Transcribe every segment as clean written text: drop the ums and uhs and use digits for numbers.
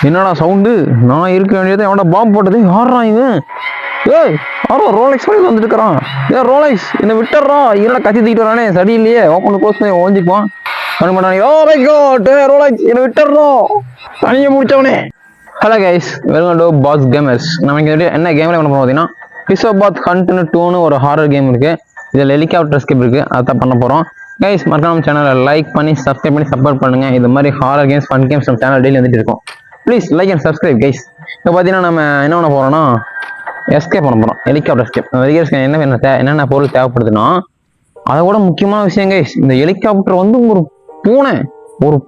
என்னடா சவுண்டு? நான் இருக்க வேண்டியது அவனோட பாம்பு போட்டது. யாரான் இவன்? ஏய் யாரோ ரோலெக்ஸ் வழியில் வந்துட்டு இருக்கிறான். ரோலெக்ஸ் என்னை விட்டுறா. என்னடா கத்தி தூக்கிட்டு வரானே, சரியில்லையே. ஓப்பன் க்ளோஸ் பண்ணி ஓஞ்சிக்குவான். ஓ மை காட், ரோலெக்ஸ் என்னை விட்டுறா, தனியை முடிச்சவனே. Hello guys, welcome to boss gamers. நமக்கு என்ன கேமில் பண்ண போகிறோம் பார்த்தீங்கன்னா, பிசோபாத் ஹண்ட்னு 2ன்னு ஒரு ஹாரர் கேம் இருக்குது. இதில் ஹெலிகாப்டர் எஸ்கேப் இருக்குது, அதான் பண்ண போகிறோம். கைஸ் மறக்காம சேனலை லைக் பண்ணி சப்ஸ்கிரைப் பண்ணி சப்போர்ட் பண்ணுங்கள். இது மாதிரி ஹாரர் கேம்ஸ் ஃபன் கேம்ஸ் நம்ம சேனல் டெய்லி வந்துட்டு இருக்கோம். Please like and subscribe guys. இப்போ பார்த்தீங்கன்னா நம்ம என்ன பண்ண போகிறோம்னா, எஸ்கேப் பண்ண போகிறோம். ஹெலிகாப்டர் எஸ்கேப் என்னென்ன பொருள் தேவைப்படுதுன்னா, அதை கூட முக்கியமான விஷயம் கைஸ், இந்த ஹெலிகாப்டர் வந்து ஒரு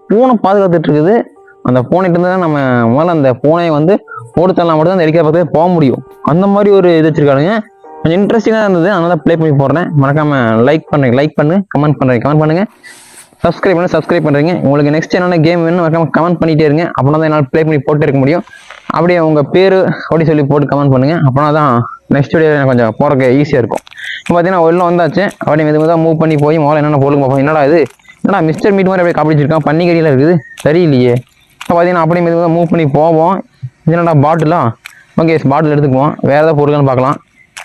பூனை பாதுகாத்துட்டு இருக்குது. அந்த பூனைட்டு இருந்து தான் நம்ம முதல்ல அந்த பூனையை வந்து ஓடுத்தலாம் மட்டும் தான் அந்த ஹெலிகாப்டர் போக முடியும். அந்த மாதிரி ஒரு இது வச்சிருக்காங்க. கொஞ்சம் இன்ட்ரெஸ்டிங்காக இருந்தது, அதனால ப்ளே பண்ணி போடுறேன். மறக்காம லைக் பண்ணு, கமெண்ட் பண்ணுங்க, சப்ஸ்கிரைப் பண்ணுறீங்க. உங்களுக்கு நெக்ஸ்ட் என்னென்ன கேம் வேணும் மறக்காம கமெண்ட் பண்ணிட்டே இருங்க. அப்படின்னா தான் என்னால் ப்ளே பண்ணி போட்டு இருக்க முடியும். அப்படியே உங்கள் பேர் அப்படி சொல்லி போட்டு கமெண்ட் பண்ணுங்க. அப்படின்னா தான் நெக்ஸ்ட் வீடியோ எனக்கு கொஞ்சம் போகிறக்கு ஈஸியாக இருக்கும். இப்போ பார்த்தீங்கன்னா உள்ள வந்தாச்சு. அப்படியே மெதுவாக மூவ் பண்ணி போய் முதல்ல என்னென்ன பொருள் பார்ப்போம். என்னடா மிஸ்டர் மீட் மாதிரி அப்படியே காப்பிடிச்சிருக்கான், பன்னிக்கடியில் இருக்குது, சரியில்லையே. இப்போ பார்த்தீங்கன்னா அப்படியே மெதுவாக மூவ் பண்ணி போவோம். என்னடா பாட்டிலா? ஓகே பாட்டில் எடுத்துக்குவோம். வேறு ஏதாவது பொருள்னு பார்க்கலாம்.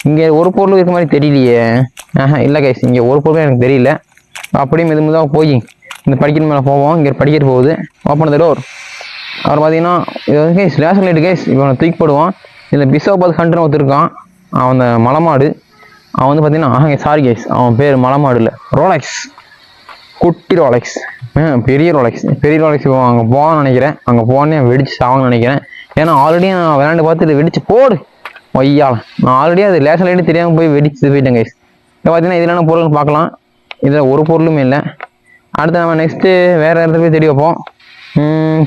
இங்கே ஒரு பொருள் இருக்க மாதிரி தெரியலையே. இல்லை கைஸ், இங்கே ஒரு பொருளும் எனக்கு தெரியல. அப்படியே மெதுவாக போய் இந்த படிக்கிற மேலே போவோம். இங்கே படிக்கிற போகுது. Open the door. அவர் பார்த்தீங்கன்னா இது வந்து கைஸ் ரேஷன் லைட்டு கைஸ். இப்போ அவனை தூக்கி போடுவான். இதில் பிசோபாத் ஹண்ட்னு ஒருத்தருக்கான். அவன் அந்த மலைமாடு. அவன் வந்து பார்த்தீங்கன்னா சாரி கைஸ், அவன் பேர் மலைமாடு இல்லை, ரோலெக்ஸ், குட்டி ரோலெக்ஸ், பெரிய ரோலெக்ஸ். அங்கே போவான்னு நினைக்கிறேன். அங்கே போனே வெடிச்சு சாவான்னு நினைக்கிறேன். ஏன்னா ஆல்ரெடி நான் விளையாண்டு பார்த்து இதை வெடிச்சு போடு ஒய்யால. நான் ஆல்ரெடி அது லேசர் லைட்டு தெரியாமல் போய் வெடிச்சு போயிட்டேன் கைஸ். இப்போ பார்த்தீங்கன்னா இதில் என்ன பொருள்னு பார்க்கலாம். இதில் ஒரு பொருளுமே இல்லை. அடுத்து நம்ம நெக்ஸ்ட்டு வேறு இடத்துல போய் தேடி வைப்போம்.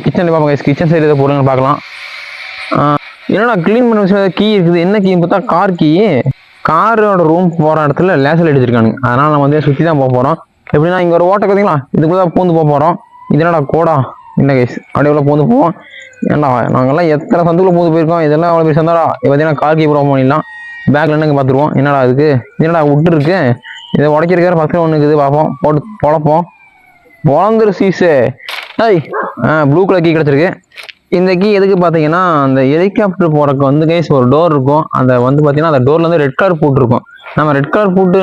கிச்சனில் பார்ப்போம் கைஸ். கிச்சன் சைடு எதாவது பொருள்னு பார்க்கலாம். என்னடா க்ளீன் பண்ண விஷயம் கீ இருக்குது. என்ன கீன்னு பார்த்தா கார் கீ. காரோட ரூம் போகிற இடத்துல லேசர் லைட் வச்சிருக்கானுங்க. அதனால் நம்ம வந்து சுற்றி தான் போக போகிறோம். எப்படின்னா இங்கே ஒரு ஓட்டை பார்த்தீங்களா, இதுக்குள்ள தான் பூந்து போக போகிறோம். இது என்னடா கோடா? இல்லை கைஸ், அப்படியே உள்ள பூந்து போவோம். ஏன்டா நாங்கள்லாம் எத்தனை சந்துக்குள்ள பூந்து போயிருக்கோம். இதெல்லாம் அவ்வளோ பேர் சந்தாடா. இப்போ பார்த்தீங்கன்னா கார் கீ ப்ராப்ளம் பண்ணிடலாம். பேக்கில் என்னங்க பார்த்துருவோம். என்னடா அதுக்கு என்னடா விட்டு இருக்கு. இதை உடைக்கிறக்கார பக்கத்தில் ஒன்று இருக்குது, பார்ப்போம். போட்டு பொழப்போம். பொழந்துரு சீஸு. ப்ளூ கலர் கீ கிடச்சிருக்கு. இந்த கீ எதுக்கு பார்த்தீங்கன்னா, அந்த ஹெலிகாப்டர் போகிறக்கு வந்து கைஸ் ஒரு டோர் இருக்கும். அந்த வந்து பார்த்தீங்கன்னா அந்த டோரில் வந்து ரெட் கலர் பூட்டு இருக்கும். நம்ம ரெட் கலர் பூட்டு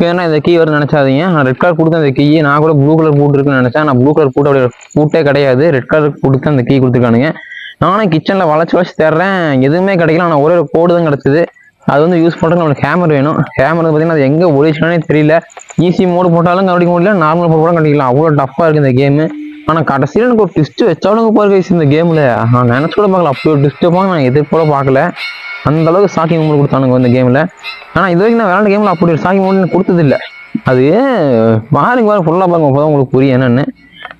ஏன்னா இந்த கீ வரும்னு நினச்சாதீங்க. நான் ரெட் கலர் கொடுத்து அந்த கீ, நான் கூட ப்ளூ கலர் பூட்டு இருக்குன்னு நினச்சேன். நான் ப்ளூ கலர் பூட்டு அப்படியே பூட்டே கிடையாது, ரெட் கலர் பூட்டு அந்த கீ கொடுத்துருக்கானுங்க. நானும் கிச்சனில் வளைச்சி தேடுறேன், எதுவுமே கிடைக்கல. ஆனால் ஒரே ஒரு கோடு தான் கிடச்சிது. அது வந்து யூஸ் பண்ணுறதுக்கு நம்மளுக்கு ஹேமர் வேணும். ஹேமர் பார்த்தீங்கன்னா அது எங்கே ஒழிச்சுனே தெரியல. ஈஸி மோடு போட்டாலும் கண்டுபிடிக்க முடியல, நார்மல் போட கூட கண்டுக்கலாம். அவ்வளோ டஃப்பாக இருக்குது இந்த கேமு. ஆனால் கடைசியில் எனக்கு ஒரு ட்விஸ்ட்டு வச்சாலும் பாருங்க இந்த கேமில். நான் நினச்சி கூட பார்க்கல, அப்படி ஒரு ட்விஸ்ட்டு போக நான் எதிர்ப்போட பார்க்கல. அந்த அளவுக்கு ஷாக்கிங் மூடு கொடுத்தானுங்க இந்த கேமில். ஆனால் இது வரைக்கும் நான் விளையாண்ட கேமில் அப்படி ஒரு ஷாக்கிங் மூடு கொடுத்ததில்லை. அது பாருங்க ஃபுல்லாக பாருங்க, அப்போ தான் உங்களுக்கு புரியும் என்னென்னு.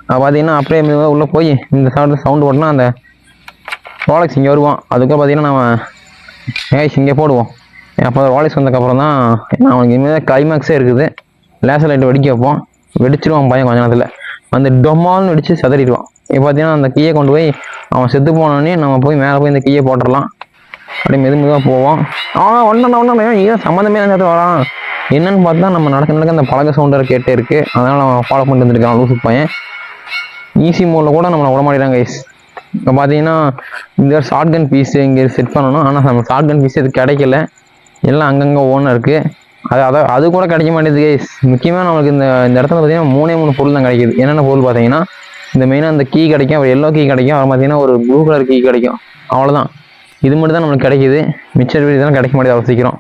பார்த்தீங்கன்னா அப்படியே உள்ளே போய் இந்த சவுண்டு போட்டோன்னா அந்த ரோலெக்ஸ் இங்கே வருவான். அதுக்கப்புறம் பார்த்தீங்கன்னா நம்ம இங்கே போடுவோம். அப்போ ரோலெக்ஸ் வந்ததுக்கப்புறம் தான் அவனுக்கு இனிமேல் கிளைமேக்ஸே இருக்குது. லேசர் லைட்டு வெடிக்க வைப்போம். வெடிச்சிடுவான் பையன் கொஞ்ச நேரத்தில். அந்த டொமால்னு வெடிச்சு சதறிடுவான். இப்போ பார்த்தீங்கன்னா அந்த கீயை கொண்டு போய் அவன் செத்து போனோடனே நம்ம போய் மேலே போய் இந்த கீயை போட்டுடலாம். அப்படியே மெதுவாக போவோம். ஒன்றா ஏன் சம்மந்தமே நேரத்தில் வரான். என்னன்னு பார்த்தா நம்ம நடக்க அந்த பழக சவுண்டரை கேட்டே இருக்குது. அதனால் அவன் ஃபாலோ பண்ணிட்டு வந்துருக்கான் லூசு பையன். ஈஸி மோடில் கூட நம்மளை விடமாட்டாங்க கைஸ். இப்போ பார்த்தீங்கன்னா இந்த ஷார்ட் கன் பீஸு இங்கே செட் பண்ணணும். ஆனால் நம்ம ஷார்ட் கன் பீஸ் இது கிடைக்கல. எல்லாம் அங்கங்கே ஓனாக இருக்குது. அது கூட கிடைக்க மாட்டேங்குது கைஸ். முக்கியமாக நம்மளுக்கு இந்த இடத்துல பார்த்தீங்கன்னா 3 பொருள் தான் கிடைக்கிது. என்னென்ன பொருள் பார்த்தீங்கன்னா, இந்த மெயினாக அந்த கீ கிடைக்கும், ஒரு எல்லோ கீ கிடைக்கும், அப்புறம் பார்த்தீங்கன்னா ஒரு ப்ளூ கலர் கீ கிடைக்கும். அவ்வளோதான். இது மட்டும் தான் நம்மளுக்கு கிடைக்கிது. மிச்சர் இதெல்லாம் கிடைக்க மாட்டேது அவ்வளோ சீக்கிரம்.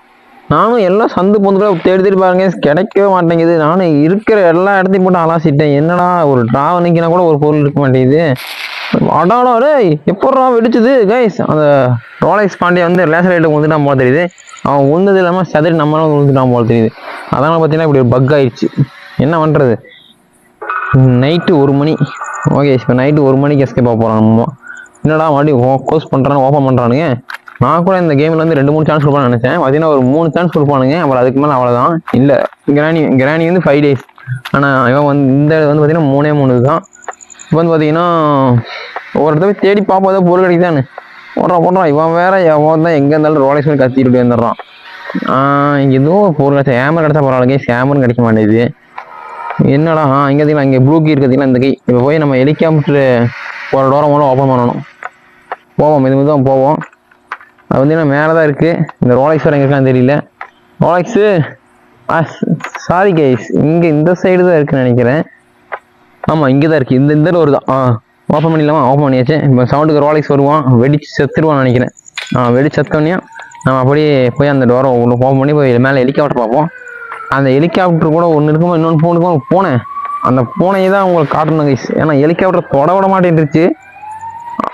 நானும் எல்லாம் சந்து பொந்துல தேடி பாருங்க, கிடைக்கவே மாட்டேங்குது. நானும் இருக்கிற எல்லா இடத்தையும் போட்டு அலாசிட்டேன். என்னடா ஒரு டிராவல் நிற்கினா கூட ஒரு பொருள் இருக்க மாட்டேங்குது. அடாடா டேய், எப்படா வெடிச்சுது கைஸ். அந்த ரோலெக்ஸ் பாண்டியா வந்து லேசர் லைட்டை வந்துட்டான் போல தெரியுது. அவன் உழுந்தது இல்லாமல் சதறி நம்மளால விழுந்துட்டான் போல தெரியுது. அதனால் பார்த்தீங்கன்னா இப்படி ஒரு பக் ஆயிடுச்சு. என்ன பண்ணுறது? நைட்டு 1 மணி. ஓகே, இப்போ நைட்டு 1 மணிக்கு எஸ்கேப் ஆக போகிறான். நம்ம என்னடா மறுபடியும் க்ளோஸ் பண்ணுறானு ஓப்பன் பண்ணுறானுங்க. நான் கூட இந்த கேமில் வந்து 2-3 சான்ஸ் கொடுப்பான்னு நினச்சேன். பார்த்தீங்கன்னா ஒரு 3 சான்ஸ் கொடுப்பானுங்க. அப்புறம் அதுக்கு மேலே அவ்வளோதான். இல்லை, கிராணி வந்து 5 days. ஆனால் இவன் வந்து இந்த வந்து பார்த்தீங்கன்னா 3 தான். இப்போ வந்து பார்த்தீங்கன்னா ஒரு இடத்துல போய் தேடி பார்ப்போம், ஏதோ பொருள் கிடைக்குதான்னு. போடுறான் இவன் வேற. எவன் தான் எங்கே இருந்தாலும் ரோலெக்ஸ் பண்ணி கத்திட்டு வந்துடுறான். இங்கே எதுவும் பொருள் கிடைச்சா ஹேமர் கிடைச்சா பரவாயில்ல. ஹேமரும் கிடைக்க மாட்டேங்குது. என்னடா இங்கே பார்த்தீங்கன்னா இங்கே ப்ளூ கீ இருக்கிறதுங்களா இந்த கை. இப்போ போய் நம்ம ஹெலிகாப்டர் ஒரு டோரை மூலம் ஓப்பன் பண்ணணும். போவோம், மெதுவாக போவோம். அது வந்து என்ன மேலே தான் இருக்குது. இந்த ரோலெக்ஸ் வேறு எங்கே இருக்கான்னு தெரியல. ரோலெக்ஸு சாரி கைஸ், இங்கே இந்த சைடு தான் இருக்குன்னு நினைக்கிறேன். ஆமாம், இங்கே தான் இருக்குது. இந்த ஒரு தான். ஓப்பன் பண்ணிடலாமா? ஓப்பன் பண்ணியாச்சு. இப்போ சவுண்டுக்கு ரோலெக்ஸ் வருவான், வெடிச்சு செத்துருவான்னு நினைக்கிறேன். வெடிச்சு செத்தோடனே நம்ம அப்படியே போய் அந்த டோரை ஒன்று ஓப்பன் பண்ணி போய் மேலே ஹெலிகாப்டர் பார்ப்போம். அந்த ஹெலிகாப்டர் கூட ஒன்று இருக்குமோ இன்னொன்று ஃபோனுக்கும் போனேன். அந்த பூனையை தான் உங்களுக்கு காட்டணும் கைஸ். ஏன்னா ஹெலிகாப்டர் தொட விட மாட்டேன்ருச்சு.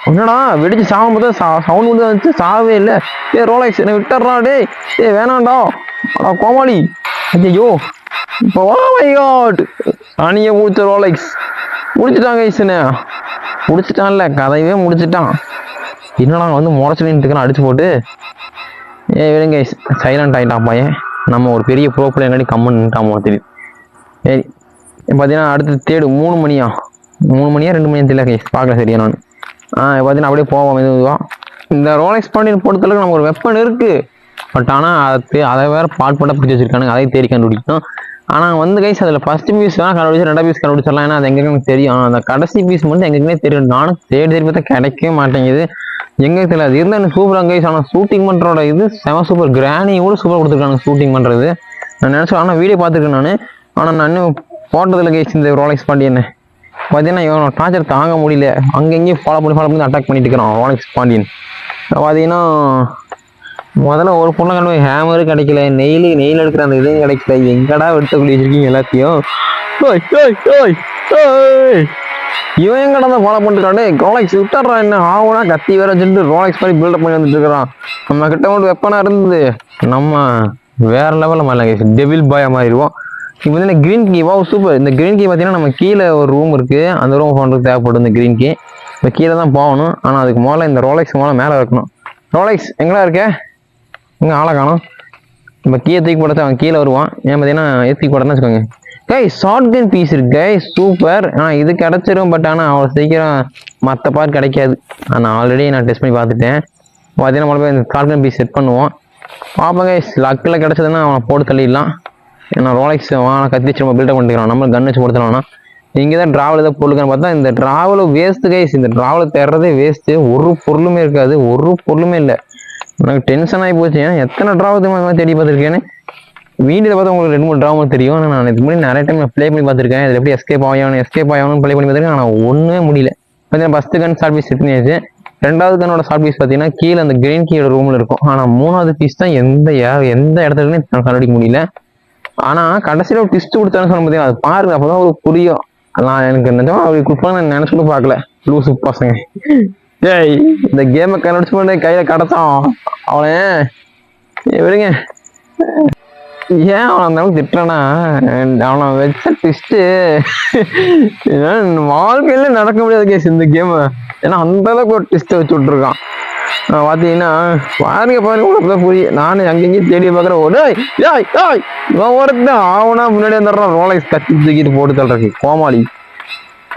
என்னடா வெடிச்சு சாகும் போது சவுண்ட் வந்து வந்துச்சு, சாகவே இல்லை. ரோலெக்ஸ் என்ன விட்டுறா டே, வேணாண்டா கோமாளி. ஐயோ இப்போ அணிய முடிச்ச ரோலெக்ஸ் முடிச்சுட்டான் கைஸ். என்ன முடிச்சுட்டான்ல, கதையவே முடிச்சுட்டான். என்னடா வந்து முறைச்சின்னு அடிச்சு போட்டு விடுங்க கைஸ். சைலண்ட் ஆகிட்டான் பையன். நம்ம ஒரு பெரிய ப்ரோ பிளேயர் கம்மன் தெரியுது. சரி பார்த்தீங்கன்னா அடுத்து தேடு 3 மணியா 3 மணியா 2 மணியா தெரியல கைஸ், பார்க்கல சரியா நான். பார்த்தீங்கன்னா அப்படியே போவோம் மெதுவாக. இந்த ரோலெக்ஸ் பாண்டியன் பொறுத்தளவுக்கு நமக்கு ஒரு வெப்பன் இருக்குது. பட் ஆனால் அதை வேறு பாட் பிடிச்சி வச்சிருக்கானுங்க, அதையும் தேடி கண்டுபிடிக்கணும். ஆனால் வந்து கைஸ் அதில் ஃபஸ்ட்டு பீஸ் வேணால் கண்டுபிடிச்சா 2 பீஸ் கண்டுபிடிச்சிடலாம். ஏன்னா அது எங்கே எனக்கு தெரியும். அந்த கடைசி பீஸ் மட்டும் எங்களுக்குமே தெரியும். நானும் தேடி பார்த்தா கிடைக்கவே மாட்டேங்குது, எங்கே தெரியல. அது இருந்தால் எனக்கு சூப்பராக கைஸ். ஆனால் ஷூட்டிங் பண்ணுறோட இது செம சூப்பர். கிரானி கூட சூப்பராக கொடுத்துருக்காங்க ஷூட்டிங் பண்ணுறது. நான் நினச்சேன், ஆனால் வீடியோ பார்த்துருக்கேன் நான். ஆனால் நான் இன்னும் போட்டதில்லை கைஸ் இந்த ரோலெக்ஸ் பாண்டியன். பார்த்தீங்கன்னா இவன் டார்ச்சர் தாங்க முடியல, அங்கங்கேயும் ஃபாலோ பண்ணி அட்டாக் பண்ணிட்டு இருக்கிறான் ரோலெக்ஸ் பாண்டியன். பார்த்தீங்கன்னா முதல்ல ஒரு பொண்ணை கண்டு ஹேமரும் கிடைக்கல, நெயில் எடுக்கிற அந்த இதுவும் கிடைக்கல. எங்கடா வெட்ட குடி வச்சிருக்கீங்க எல்லாத்தையும்? இவன் எங்கடா தான் ஃபாலோ பண்ணிருக்கானே. ரோலெக்ஸ் விட்டுறான், என்ன ஆகுனா கத்தி வேற வச்சுட்டு ரோலெக்ஸ் மாதிரி பில்டப் பண்ணி வந்துட்டு இருக்கிறான். நம்ம கிட்ட மட்டும் வெப்பனா இருந்தது நம்ம வேற லெவலில் மாறலாம், டெவில் பாயா மாறிடுவோம். இப்போ வந்து கிரீன் கீ, வா சூப்பர். இந்த கிரீன் கீ பார்த்தீங்கன்னா நம்ம கீழே ஒரு ரூம் இருக்குது, அந்த ரூம் பண்ணுறதுக்கு தேவைப்படும் இந்த கிரீன் கீ. இப்போ கீழே தான் போகணும். ஆனால் அதுக்கு முதல்ல இந்த ரோலெக்ஸ் மேலே இருக்கணும். ரோலெக்ஸ் எங்கடா இருக்க? இங்கே ஆளை காணும். இப்போ கீழே தூக்கி போட்டா அவன் கீழே வருவான். ஏன் பார்த்தீங்கன்னா தூக்கி போட்டேன்னு வச்சுக்கோங்க. ஷார்ட் கன் பீஸ் இருக்கு சூப்பர். இது கிடச்சிரும். பட் ஆனால் அவ்வளோ சீக்கிரம் மற்ற பார்ட் கிடைக்காது. ஆனால் ஆல்ரெடி நான் டெஸ்ட் பண்ணி பார்த்துட்டேன். பார்த்தீங்கன்னா முதல்ல போய் இந்த ஷார்ட் கன் பீஸ் செட் பண்ணுவோம். பார்ப்போம் லக்கில் கிடச்சதுன்னா அவனை போட்டு தள்ளிடலாம். ஏன்னா ரோலெக்ஸ் கத்தி வச்சு நம்ம பில்டப் பண்ணிக்கிறான், நம்ம கன் வச்சு கொடுத்துடலாம்னா. இங்கே தான் ட்ராவல் ஏதாவது பொருளுக்குன்னு பார்த்தா இந்த ட்ராவல் வேஸ்ட்டு கைஸ். இந்த ட்ராவலை தேடுறதே வேஸ்ட்டு. ஒரு பொருளுமே இருக்காது, ஒரு பொருளுமே இல்லை. எனக்கு டென்ஷன் ஆகி போச்சு. ஏன்னா எத்தனை ட்ராவல் தேடி பார்த்துருக்கேன்னு வீடியோவில் பார்த்தா உங்களுக்கு 2-3 ட்ராவல் தெரியும். ஆனால் நான் இதுக்கு முன்னாடி நிறைய டைம் ப்ளே பண்ணி பார்த்துருக்கேன். இதில் எப்படி எஸ்கேப் ஆகணும்னு ப்ளே பண்ணி பார்த்துருக்கேன். ஆனால் ஒன்றுமே முடியல. பார்த்தீங்கன்னா ஃபஸ்ட்டு கன் ஷார்ட் பீஸ் செட் பண்ணியாச்சு. 2வது கன்னோட ஷார்ட் பீஸ் பார்த்தீங்கன்னா கீழே அந்த கிரீன் கீயோட ரூமில் இருக்கும். ஆனால் 3வது பீஸ் தான் எந்த இடத்துலயுமே கண்டுபிடிக்க முடியல. ஆனால் கடைசியில் ஒரு ட்விஸ்ட் கொடுத்தான்னு சொல்ல முடியும். அது பாருங்க, அப்போதான் ஒரு புரியும். நான் எனக்கு நிஜமா அப்படி கொடுப்பாங்க நான் நினைச்சுட்டு பார்க்கல. லூசு பசங்க. இந்த கேமை கண்டுபிடிச்சு பண்ணி கையில் கிடச்சான் அவனே. விடுங்க, ஏன் அவனை அந்த அளவுக்கு திட்டுறேன்னா அவனை வச்ச ட்விஸ்ட்டு வாழ்க்கையில நடக்க முடியாது கேஸ் இந்த கேமு. ஏன்னா அந்த அளவுக்கு ஒரு ட்விஸ்ட்டை வச்சு விட்ருக்கான். பார்த்தீங்கன்னா பாருங்க புரியும். நானும் அங்கங்கேயும் தேடி பார்க்குறேன். இவன் ஒருத்தான் ஆவனா முன்னாடி வந்துடுறான் ரோலெக்ஸ் கத்தி தூக்கிட்டு போட்டு தள்ளுறக்கு கோமாளி.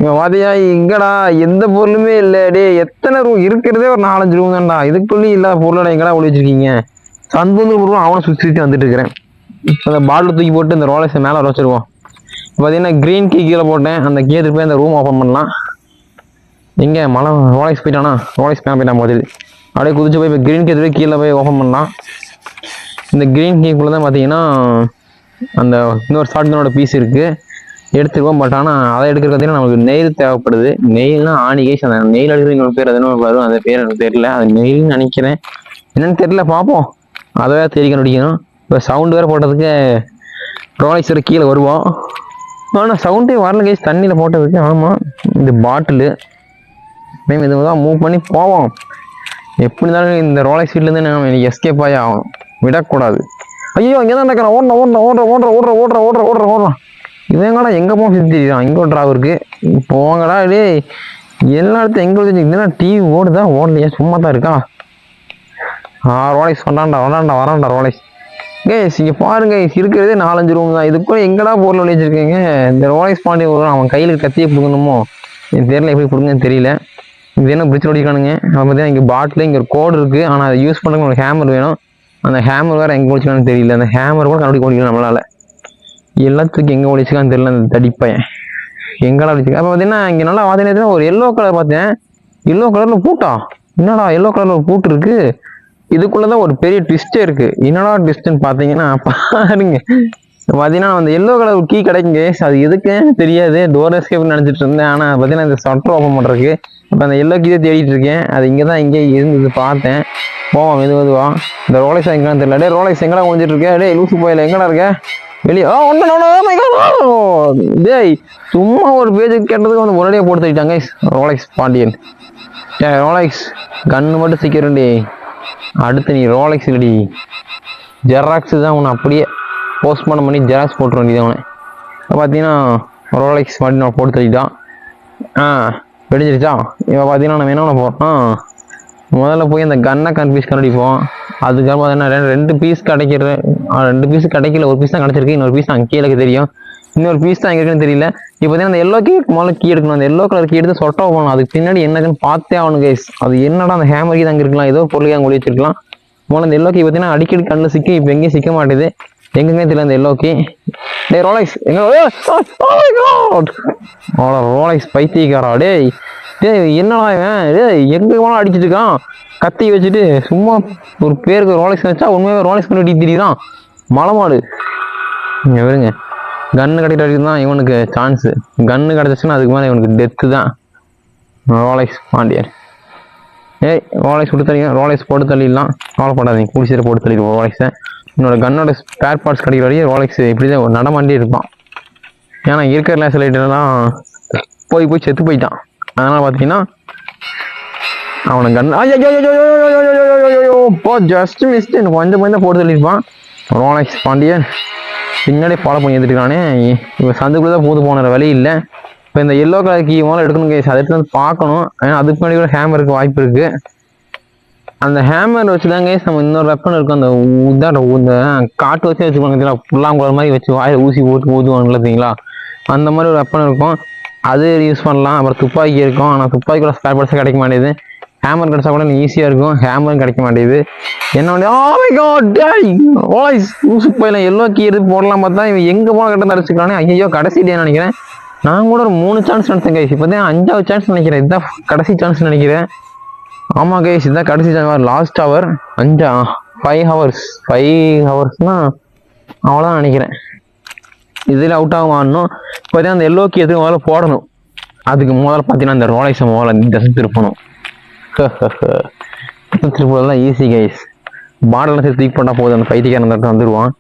இவன் பார்த்தியா இங்கடா எந்த பொருளுமே இல்லை. டே எத்தனை ரூம் இருக்கிறதே ஒரு 4-5 ரூம் தான்டா. இதுக்குள்ளே இல்லாத பொருளோட எங்கடா ஒளி வச்சிருக்கீங்க? சந்து பொருளும் அவனை சுற்றி வந்துட்டு இருக்கிறேன். அந்த பாட்டில் தூக்கி போட்டு இந்த ரோலெக்ஸை மேலே வச்சிருவோம். பார்த்தீங்கன்னா க்ரீன் கீ கீழே போட்டேன். அந்த கீழே போய் அந்த ரூம் ஓப்பன் பண்ணலாம். எங்கே மழை ரோலெக்ஸ் போயிட்டானா? ரோலெக்ஸ் மேலே போயிட்டான் போது அப்படியே குதிச்சு போய் இப்போ க்ரீன் கீ போய் கீழே போய் ஓப்பன் பண்ணலாம். இந்த க்ரீன் கீக்குள்ளே தான் பார்த்தீங்கன்னா அந்த இன்னொரு ஷார்ட்கனோட பீஸ் இருக்குது, எடுத்துருவோம். பட் ஆனால் அதை எடுக்கிறது பார்த்தீங்கன்னா நமக்கு நெயில் தேவைப்படுது. நெயில்னா ஆணி கைஸ். அந்த நெயில் எடுக்கிற இன்னொரு பேர் அது வரும், அந்த பேர் எனக்கு தெரியல. அது நெயில்னு நினைக்கிறேன், என்னென்னு தெரியல, பார்ப்போம். அதை வேறு தேடி கண்டுபிடிக்கணும். இப்போ சவுண்டு வேறு போட்டதுக்கு ரோலெக்ஸ் வேறு கீழே வருவோம். ஆனால் சவுண்டே வரல கைஸ் தண்ணியில் போட்டதுக்கு. ஆமாம், இந்த பாட்டிலு மேம் இது தான் மூவ் பண்ணி போவோம். எப்படி இருந்தாலும் இந்த ரோலெக்ஸ் வீட்லேருந்து நம்ம எனக்கு எஸ்கேப் ஆகி ஆகணும், விடக்கூடாது. ஐயோ இங்கே தான் நடக்கிறான். ஓடுறான். இவங்கடா எங்கே போக சுற்றிடுறான். இங்கே ஒரு ட்ராவ் இருக்குது. போங்கடா டே, எல்லா இடத்தையும் எங்கே வச்சுருந்தீங்கன்னா டிவி ஓடுதா ஓடலையா சும்மா தான் இருக்கா? Rolex வரான்டா Rolex. கேஸ் இங்கே பாருங்க, இருக்கிறதே 4-5 ரூம் தான். இதுக்குள்ள எங்கடா பொருள் ஒளி வச்சிருக்கீங்க? இந்த ரோலெக்ஸ் பாண்டி அவன் கையில் கத்தியே பிடுங்கணுமோ எனக்கு தெரியல, எப்படி பிடுங்கன்னு தெரியல. இது என்ன பிடிச்சி ஓடிக்கானுங்க. அதை பார்த்தீங்கன்னா இங்கே பாட்டில் இங்கே ஒரு கோடு இருக்குது. ஆனால் அதை யூஸ் பண்ணுறதுக்கு ஒரு ஹேமர் வேணும். அந்த ஹேமர் வேறு எங்கே ஒழிச்சிக்கான்னு தெரியல. அந்த ஹேமர் கூட கண்டுபிடிக்க ஓடிக்கணும் நம்மளால். எல்லாத்துக்கும் எங்கே ஒழிச்சிக்கான்னு தெரியல. அந்த தடிப்பையன் எங்கடா ஒழிச்சிக்க. அப்போ பார்த்தீங்கன்னா இங்கே நல்லா பார்த்தீங்கன்னா ஒரு எல்லோ கலர் பார்த்தேன். எல்லோ கலரில் பூட்டா என்னடா எல்லோ கலர்ல ஒரு பூட்டு இருக்கு, இதுக்குள்ளதான் ஒரு பெரிய ட்விஸ்டே இருக்கு. என்னடா ட்விஸ்ட்னு பாத்தீங்கன்னா பாருங்க, பாத்தீங்கன்னா அந்த எல்லோ கலர் கீ கிடைக்குங்க. அது எதுக்குன்னு தெரியாது, டோர் எஸ்கேப் நினைச்சிட்டு இருந்தேன். ஆனா பாத்தீங்கன்னா இந்த ஷட்டர் ஓப்பன் பண்றதுக்கு. இப்ப அந்த எல்லோ கீ தேடிட்டு இருக்கேன். அது இங்கதான் இங்கே இருந்தது பார்த்தேன். போவான் மெதுவா. இந்த ரோலைஸ் எங்கன்னு தெரியல. டே ரோலைஸ் எங்கடா கொஞ்சிட்டு இருக்க? டே லூசு போயில எங்கடா இருக்க? வெளியே டேய் சும்மா ஒரு பேஜுக்கு கேட்டதுக்கு வந்து ஒரேடியா போட்டு தள்ளிட்டாங்க ரோலைஸ் பாண்டியன். ரோலைஸ் கண்ணு மட்டும் சீக்கிரண்டி. அடுத்து நீ ரோலைக்ஸ் இல்லடி, ஜெராக்ஸ் தான். உன்னை அப்படியே போஸ்ட்மார்ட்டம் பண்ணி ஜெராக்ஸ் போட்டுற வேண்டியது அவனை. பார்த்தீங்கன்னா ரோலைக்ஸ் மாதிரி நான் போட்டு தள்ளிட்டான். வெடிஞ்சிருச்சா? இப்போ பார்த்தீங்கன்னா நம்ம என்ன போகிறோம், முதல்ல போய் அந்த கன்னை பீஸ் கண்டுபிடிப்போம். அதுக்கப்புறம் பார்த்தீங்கன்னா ரெண்டு பீஸ் கிடைக்கிற, 2 பீஸ் கிடைக்கல, ஒரு பீஸ் தான் கிடைச்சிருக்கு. இன்னொரு பீஸ் தான் கீழே தெரியும், இன்னொரு பீஸ் தான் எங்க இருக்குன்னு தெரியல. இப்போ பார்த்தீங்கன்னா அந்த எல்லோ கீ முதல்ல கீ எடுக்கணும். அந்த எல்லோ கலர் கீ எடுத்து சொட்டா போகணும். அதுக்கு பின்னாடி என்னன்னு பார்த்தே ஆகணும் கைஸ். அது என்னடா அந்த ஹேமர் கீ தான் இருக்கலாம், ஏதோ பொருள் அங்கே ஒளி வச்சிருக்கலாம். முதல்ல அந்த எல்லோ கீ பார்த்தீங்கன்னா அடிக்கடி கண்ணில் சிக்கி இப்போ எங்கேயும் சிக்க மாட்டேது, எங்கெங்கே தெரியல அந்த எல்லோ கீ. டே ரோலைக்ஸ் எங்க? ரோலைக்ஸ் பைத்தியக்காரா. டேய் டேய் என்னடா இவன், டேய் எங்க போனாலும் அடிச்சிட்டு இருக்கான் கத்தி வச்சுட்டு. சும்மா ஒரு பேருக்கு ரோலைக்ஸ் வச்சா உண்மையாவே ரோலைக்ஸ் பண்ணி திரிதான் மலைமாடு. இங்க வருங்க, கன்னு கிடைக்கிறது தான் இவனுக்கு சான்ஸு. கன்னு கிடைச்சிச்சுன்னா அதுக்கு மேலே இவனுக்கு டெத்து தான். ரோலைக்ஸ் பாண்டியன். ஏய் ரோலைக்ஸ் விட்டு தள்ளிங்க, ரோலைக்ஸ் போட்டு தள்ளிடலாம், கவலைப்படாதீங்க, கூடிசீரை போட்டு தள்ளிடுவோம் ரோலைக்ஸை. என்னோட கன்னோட ஸ்பேர் பார்ட்ஸ் கிடைக்கிற வரையும் ரோலைக்ஸ் இப்படி தான் நடமாண்டே இருப்பான். ஏன்னா இருக்கிற லேஸ் லைட்டெல்லாம் போய் செத்து போயிட்டான். அதனால் பார்த்தீங்கன்னா அவனை கன் இப்போ ஜஸ்ட் மிஸ்ட் எனக்கு கொஞ்சம் தான் போட்டு தள்ளியிருப்பான். ரோலைக்ஸ் பாண்டியன் பின்னாடியே ஃபாலோ பண்ணி எடுத்துருக்கானே. இப்போ சந்துக்குள்ளே தான் போது போன வழி இல்லை. இப்போ இந்த எல்லோ கலர் கீ முதல்ல எடுக்கணும் கேஸ், அதை எடுத்து வந்து பார்க்கணும். ஏன்னா அதுக்கு முன்னாடி கூட ஹேமருக்கு வாய்ப்பு இருக்குது. அந்த ஹேமர் வச்சு தான் கேஸ் நம்ம இன்னொரு வெப்பன் இருக்கும், அந்த இந்த காட்டு வச்சு வச்சுக்கோங்க, புல்லாங்குழல் மாதிரி வச்சு வாயில் ஊசி போட்டு ஊதுவாங்க பார்த்தீங்களா, அந்த மாதிரி ஒரு வெப்பன் இருக்கும், அது யூஸ் பண்ணலாம். அப்புறம் துப்பாக்கி இருக்கும், ஆனால் துப்பாக்கியோட ஸ்பேர் பார்ட்ஸே கிடைக்க மாட்டேது. ஹேமர் கிடைச்சா கூட ஈஸியாக இருக்கும், ஹேமரும் கிடைக்க மாட்டேது. என்ன போயிடலாம் எல்லோ கீ எடுத்து போடலாம் பார்த்தா இவன் எங்கே போன கட்ட அடிச்சுக்கிறானே. ஐயோ கடைசி டே நினைக்கிறேன். நான் கூட ஒரு 3 சான்ஸ் நினைச்சேன் கைஸ், இப்போ தான் 5வது சான்ஸ் நினைக்கிறேன். இதுதான் கடைசி சான்ஸ் நினைக்கிறேன். ஆமாம் கைஸ் இதுதான் கடைசி சான்ஸ், லாஸ்ட் ஹவர். 5 ஹவர்ஸ்னா அவ்வளோதான் நினைக்கிறேன். இதில் அவுட் ஆகும் ஆடணும். பார்த்தீங்கன்னா அந்த எல்லோ கீ எதுவும் முதல்ல போடணும். அதுக்கு முதல்ல பார்த்தீங்கன்னா அந்த ரோலைஸை முதல்ல தசை திருப்பணும். திருப்பலாம் ஈஸி கைஸ், பாடலாம் சரி தூக்கி போட்டால் போதும், அந்த பைத்தியக்காரன் அந்த வந்துடுவான்.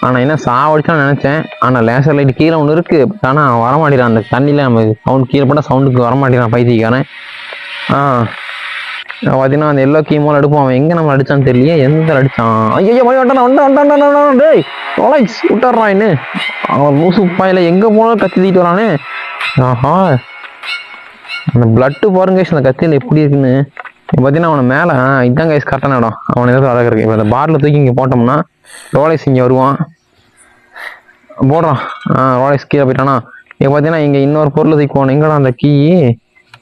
ஆனால் என்ன சாவடிச்சான்னு நினச்சேன். ஆனால் லேசர் லைட் கீழே ஒன்று இருக்குது, ஆனால் வரமாட்டேறான். அந்த தண்ணியில் நம்ம சவுண்ட் கீழே போட்டால் சவுண்டுக்கு வரமாட்டேறான் பைத்தியக்காரன். பார்த்தீங்கன்னா அந்த எல்லோ கீ மூலம் எடுப்போம். அவன் எங்கே நம்ம அடித்தான்னு தெரியலையே, எந்த அடித்தான். ஐயோ வண்டான் டேய் ரோலைக்ஸ் விட்டுறான் என்ன. அவன் லூசு பாயில எங்கே போனாலும் கத்தி தூக்கிட்டு வரானே. ஆஹா அந்த பிளட்டு பாருங்க அந்த கத்தியில் எப்படி இருக்குன்னு. பார்த்தீங்கன்னா அவனை மேலே இதுதான் கைஸ் கரெக்டான இடம், அவன் எதாவது அழகாக இருக்கு. இப்போ அந்த பாட்டில் தூக்கி இங்கே போட்டோம்னா ரோலைக்ஸ் இங்கே வருவான், போடுறான். ரோலைக்ஸ் கீழே போயிட்டானா. இப்போ பார்த்தீங்கன்னா இங்கே இன்னொரு பொருளை தூக்கி போகணும். எங்கடா அந்த கீ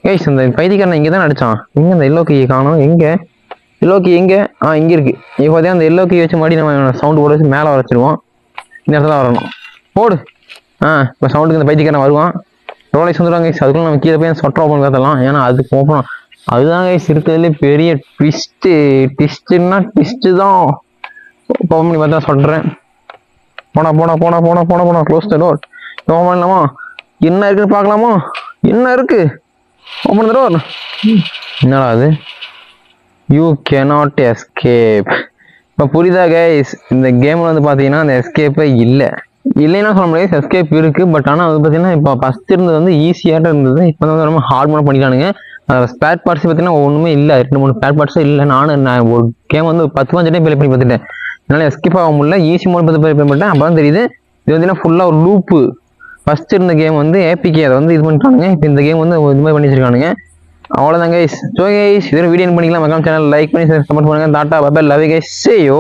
கைஸ், அந்த பைத்தியக்காரன் இங்கே தான் அடித்தான். இங்கே அந்த எல்லோ கீயை காணும். எங்கே எல்லோ கீ எங்கே? இங்கே இருக்குது. இப்போ பார்த்தீங்கன்னா அந்த எல்லோ கீ வச்சு மறுபடியும் நம்ம சவுண்டு போட வச்சு மேலே வச்சுருவோம். இந்த இடத்துல வரணும், போடு. இப்போ சவுண்டுக்கு இந்த பைத்தியக்காரன் வருவான். ரோலைக்ஸ் வந்துடுவாங்க கைஸ். அதுக்குள்ள நம்ம கீழே போய் சொட்டர் ஓப்பன் கத்தலாம். ஏன்னா அதுக்கு ஓப்பனும் அதுதான் கைஸ் இருக்கிறதுலே பெரிய ட்விஸ்ட்டுன்னா ட்விஸ்ட்டு தான். ஓப்பன் பண்ணி பார்த்தா சொல்கிறேன். போனா க்ளோஸ் த டோர். ஓப்பன் பண்ணலாமா? என்ன இருக்குன்னு பார்க்கலாமா? என்ன இருக்கு? Open the door. என்னடா அது? You cannot escape. இப்போ புரியுதா கைஸ்? இந்த கேமில் வந்து பார்த்தீங்கன்னா அந்த எஸ்கேப்பே இல்லைன்னா சொல்ல முடியாது, எஸ்கேப் இருக்குது. பட் ஆனால் அது பார்த்தீங்கன்னா இப்போ ஃபஸ்ட் இருந்தது வந்து ஈஸியாக இருந்தது. இப்போ வந்து ரொம்ப ஹார்ட் பண்ண பண்ணிட்டானுங்க. ஸ்பேர் பார்ட்ஸ் பார்த்தீங்கன்னா ஒன்றுமே இல்லை, 2-3 ஸ்பேர் பார்ட்ஸும் இல்லை. நான் ஒரு கேம் வந்து 10-15 டைம் ப்ளே பண்ணி பார்த்துட்டேன். என்னால் எஸ்கேப் ஆக முடியல. ஈஸி மோட் ப்ளே பண்ணிட்டேன். அப்போ தான் தெரியுது இது வந்து ஃபுல்லாக ஒரு லூப்பு. ஃபஸ்ட் இருந்த கேம் வந்து ஏபிகே, அதை வந்து இது பண்ணிட்டானுங்க. இப்போ இந்த கேம் வந்து இது மாதிரி பண்ணி வச்சிருக்கானுங்க. அவ்வளோதான் கைஸ். ஸோ கைஸ் இதோட வீடியோ பண்ணிக்கலாம். மறக்காம சேனல் லைக் பண்ணி சப்போர்ட் பண்ணுங்கள். Tata bye bye, love you guys, see you.